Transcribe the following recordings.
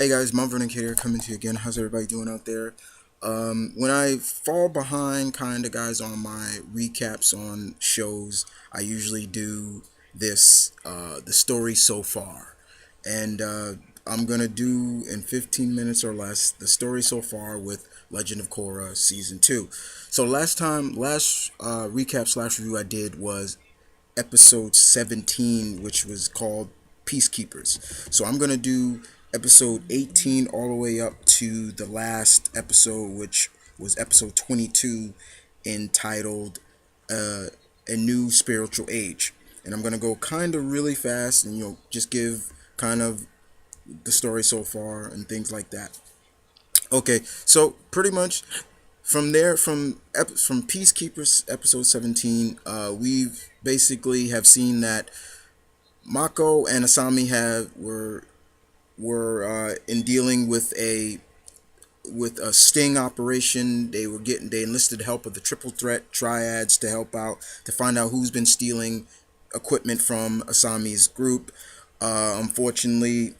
Hey guys, M.V.K here coming to you again. How's everybody doing out there? When I fall behind, kind of guys, on my recaps on shows, I usually do the story so far, and I'm gonna do in 15 minutes or less the story so far with Legend of Korra season 2. So last recap slash review I did was episode 17, which was called Peacekeepers. So I'm going to do episode 18 all the way up to the last episode, which was episode 22, entitled A New Spiritual Age. And I'm going to go kind of really fast and, just give kind of the story so far and things like that. Okay, so pretty much from there, from Peacekeepers episode 17, we've basically have seen that Mako and Asami have were in dealing with a sting operation. They enlisted the help of the triple threat triads to help out to find out who's been stealing equipment from Asami's group. Unfortunately,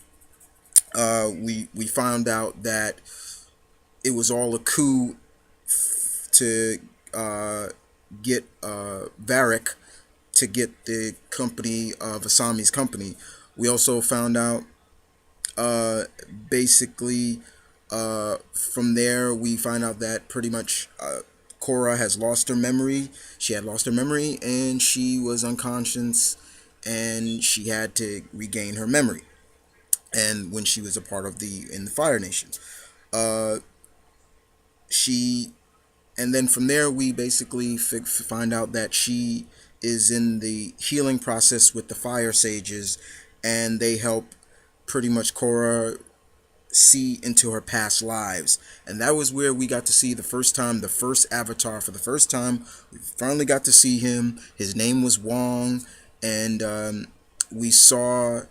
we found out that it was all a coup to get Varric to get the company of Asami's company. We also found out uh, basically from there we find out that pretty much Korra has lost her memory. She had lost her memory and she was unconscious and she had to regain her memory. And when she was a part of the Fire Nation, uh, she and then from there we basically find out that she is in the healing process with the fire sages, and they help pretty much Korra see into her past lives. And that was where we got to see the first avatar for the first time. We finally got to see him. His name was Wong, and we saw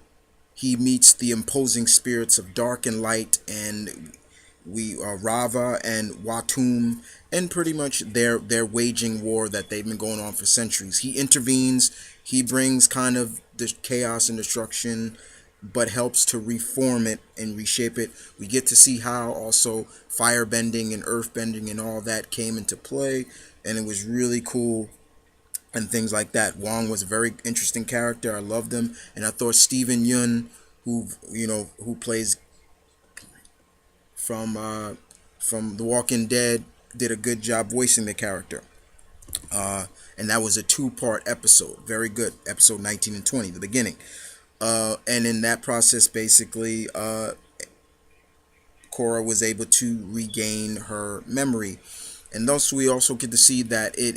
he meets the imposing spirits of dark and light, and we Rava and Watum, and pretty much they're waging war that they've been going on for centuries. He intervenes, he brings kind of the chaos and destruction, but helps to reform it and reshape it. We get to see how also fire bending and earth bending and all that came into play, and it was really cool and things like that. Wong was a very interesting character. I loved him, and I thought Steven Yeun, who plays from uh, from The Walking Dead, did a good job voicing the character. And that was a two-part episode. Very good. Episode 19 and 20, the beginning. And in that process, basically, Korra was able to regain her memory. And thus we also get to see that it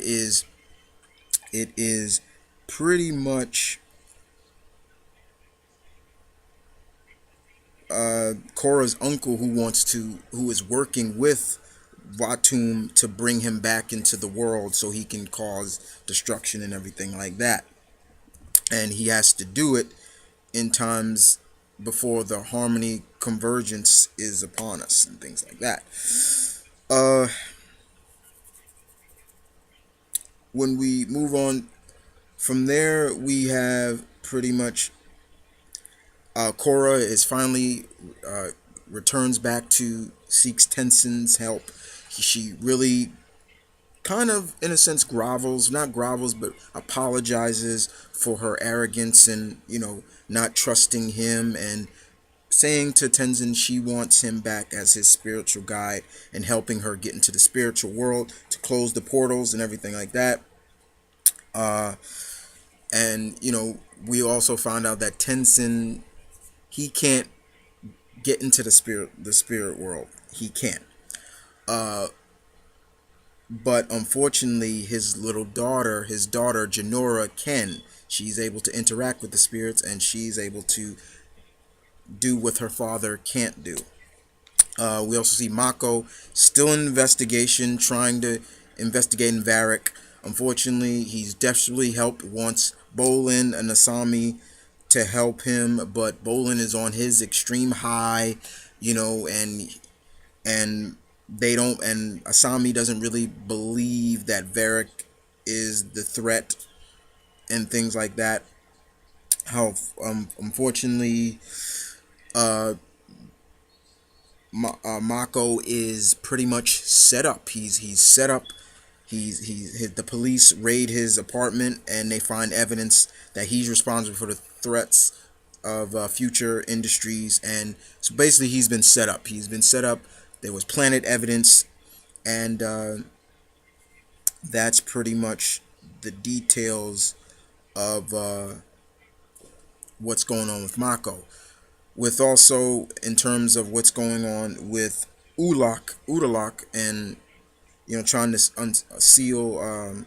is pretty much Korra's uncle who is working with Vatum to bring him back into the world so he can cause destruction and everything like that. And he has to do it in times before the harmony convergence is upon us and things like that. Uh, when we move on from there, we have pretty much Korra is finally returns back to seeks Tenzin's help. She really kind of, in a sense, grovels, not grovels, but apologizes for her arrogance and, not trusting him, and saying to Tenzin she wants him back as his spiritual guide and helping her get into the spiritual world to close the portals and everything like that. Uh, and, we also found out that Tenzin, he can't get into the spirit world. He can't. Uh, but unfortunately his daughter Janora can. She's able to interact with the spirits, and she's able to do what her father can't do. We also see Mako still in investigation, trying to investigate Varric. Unfortunately, he's desperately wants Bolin and Asami to help him, but Bolin is on his extreme high, and they don't, and Asami doesn't really believe that Varric is the threat and things like that. How unfortunately, uh, Mako is pretty much set up. He's set up. The police raid his apartment and they find evidence that he's responsible for the threats of future industries. And so basically, he's been set up. He's been set up. There was planted evidence, and that's pretty much the details of what's going on with Mako. With also in terms of what's going on with Udalak, and trying to unseal,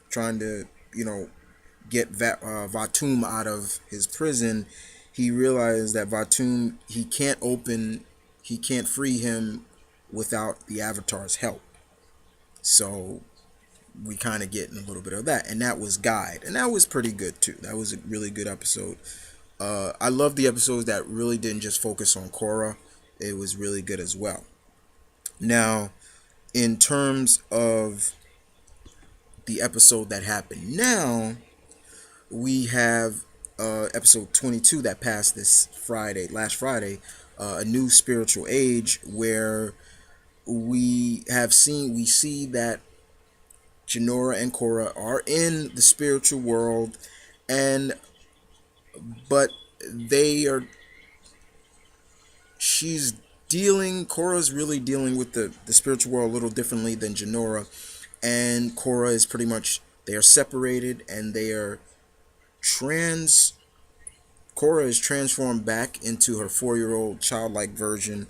trying to get Vatum out of his prison. He realized that Vatum he can't free him without the Avatar's help. So we kind of getting a little bit of that, and that was Guide, and that was pretty good too. That was a really good episode. I love the episodes that really didn't just focus on Korra. It was really good as well. Now, in terms of the episode that happened now, we have episode 22 that passed last Friday, a new spiritual age, where we see that Jinora and Korra are in the spiritual world, and but they are she's Korra's really dealing with the spiritual world a little differently than Jinora, and Korra is pretty much, they are separated, and they are trans Korra is transformed back into her 4-year-old childlike version,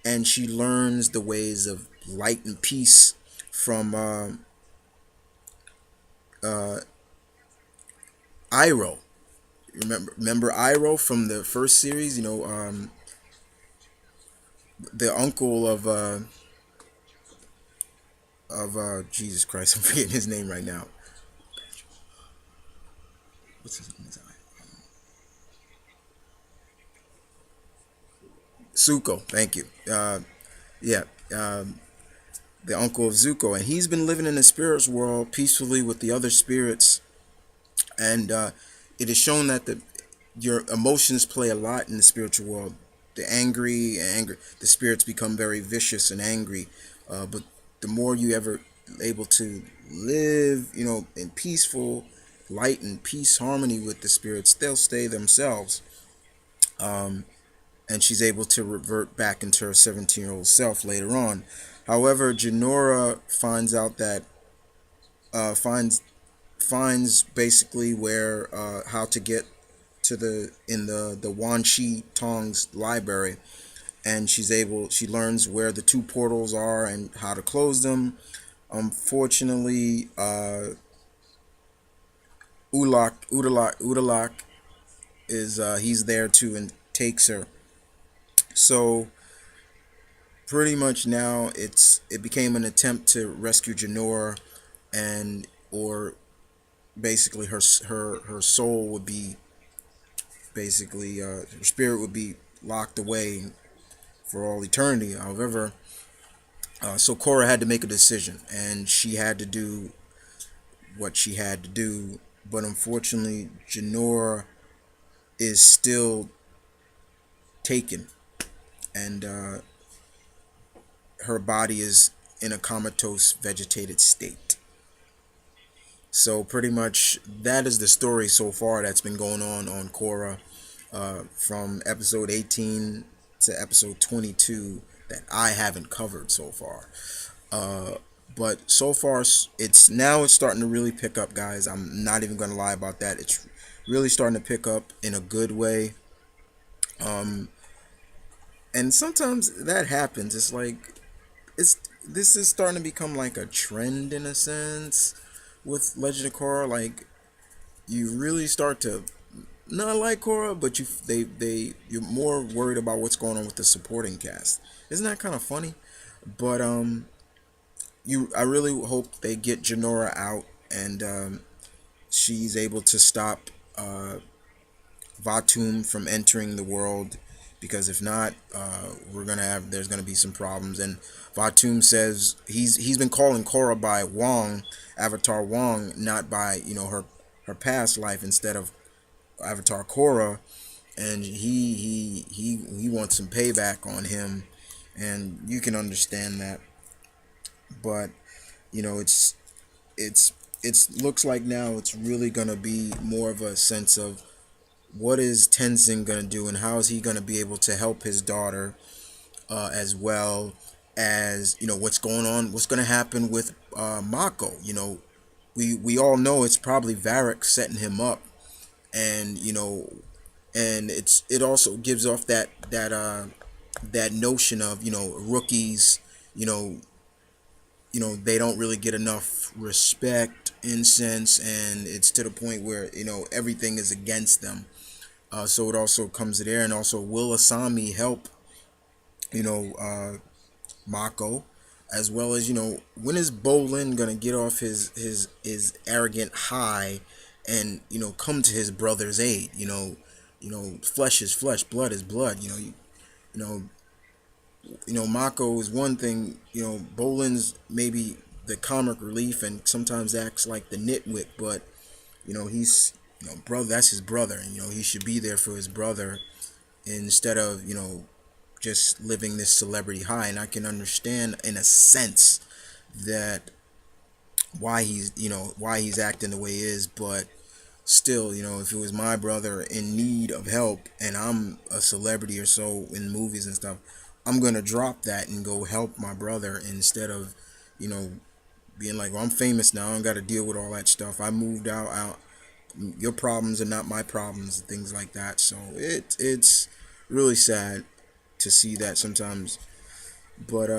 and she learns the ways of light and peace from uh, Iroh. Remember Iroh from the first series? The uncle of Jesus Christ. I'm forgetting his name right now. What's his name? Zuko. Thank you. Yeah. The uncle of Zuko, and he's been living in the spirits world peacefully with the other spirits, and it is shown that your emotions play a lot in the spiritual world. The spirits become very vicious and angry, but the more you ever able to live, in peaceful light and peace harmony with the spirits, they'll stay themselves. And she's able to revert back into her 17-year-old self later on. However, Jinora finds out that finds basically where how to get to the Wan Shi Tong's library, and she learns where the two portals are and how to close them. Unfortunately, Udalak is he's there too and takes her. So pretty much now it became an attempt to rescue Jinora, and or basically her soul would be basically her spirit would be locked away for all eternity. However, so Korra had to make a decision, and she had to do what she had to do. But unfortunately, Jinora is still taken, and her body is in a comatose, vegetated state. So pretty much that is the story so far that's been going on Korra, from episode 18 to episode 22 that I haven't covered so far. Uh, but so far it's starting to really pick up, guys. I'm not even gonna lie about that. It's really starting to pick up in a good way. Um, and sometimes that happens. It's like it's this is starting to become like a trend in a sense with Legend of Korra. Like, you really start to not like Korra, but you're more worried about what's going on with the supporting cast. Isn't that kind of funny? But I really hope they get Jinora out, and she's able to stop Vatum from entering the world, because if not, there's gonna be some problems. And Vatum says he's been calling Korra by Wong, Avatar Wong, not by her past life, instead of Avatar Korra, and he wants some payback on him, and you can understand that. But you know, it's it's looks like now it's really gonna be more of a sense of what is Tenzin gonna do and how is he gonna be able to help his daughter, as well as what's going on, what's gonna happen with Mako. We all know it's probably Varric setting him up, and it also gives off that notion of rookies. You know, they don't really get enough respect in sense, and it's to the point where everything is against them. So it also comes to there, and also will Asami help you know uh, Mako, as well as when is Bolin gonna get off his arrogant high and come to his brother's aid. Flesh is flesh, blood is blood. You know Mako is one thing. Bolin's maybe the comic relief and sometimes acts like the nitwit, but he's brother. That's his brother, and he should be there for his brother instead of just living this celebrity high. And I can understand in a sense that why he's acting the way he is, but still, if it was my brother in need of help and I'm a celebrity or so in movies and stuff, I'm gonna drop that and go help my brother instead of you know being like, well, I'm famous now, I don't got to deal with all that stuff, I moved out. Your problems are not my problems, and things like that. So it's really sad to see that sometimes. But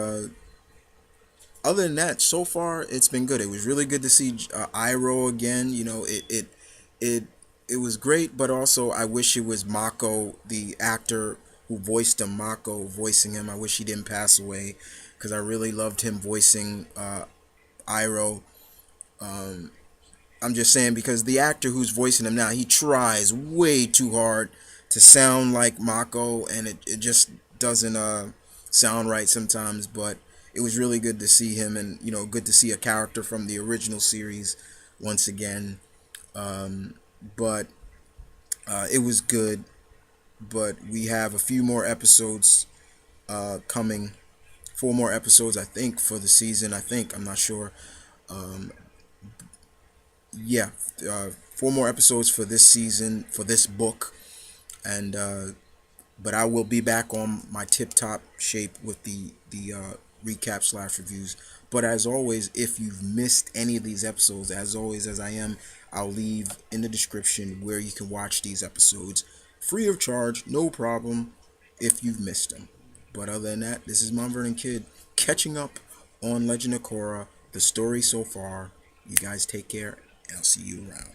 other than that, so far it's been good. It was really good to see Iroh again. It it was great, but also I wish it was Mako, the actor who voiced him, Mako voicing him. I wish he didn't pass away because I really loved him voicing Iroh. I'm just saying because the actor who's voicing him now, he tries way too hard to sound like Mako, and it just doesn't sound right sometimes. But it was really good to see him, and good to see a character from the original series once again. But it was good. But we have a few more episodes coming. 4 more episodes, I think, for the season. I think, I'm not sure. Um, yeah, 4 more episodes for this season for this book, and but I will be back on my tip top shape with the recap slash reviews. But as always, if you've missed any of these episodes, as always, as I am, I'll leave in the description where you can watch these episodes free of charge, no problem, if you've missed them. But other than that, this is Mount Vernon Kid catching up on Legend of Korra, the story so far. You guys take care, and I'll see you around.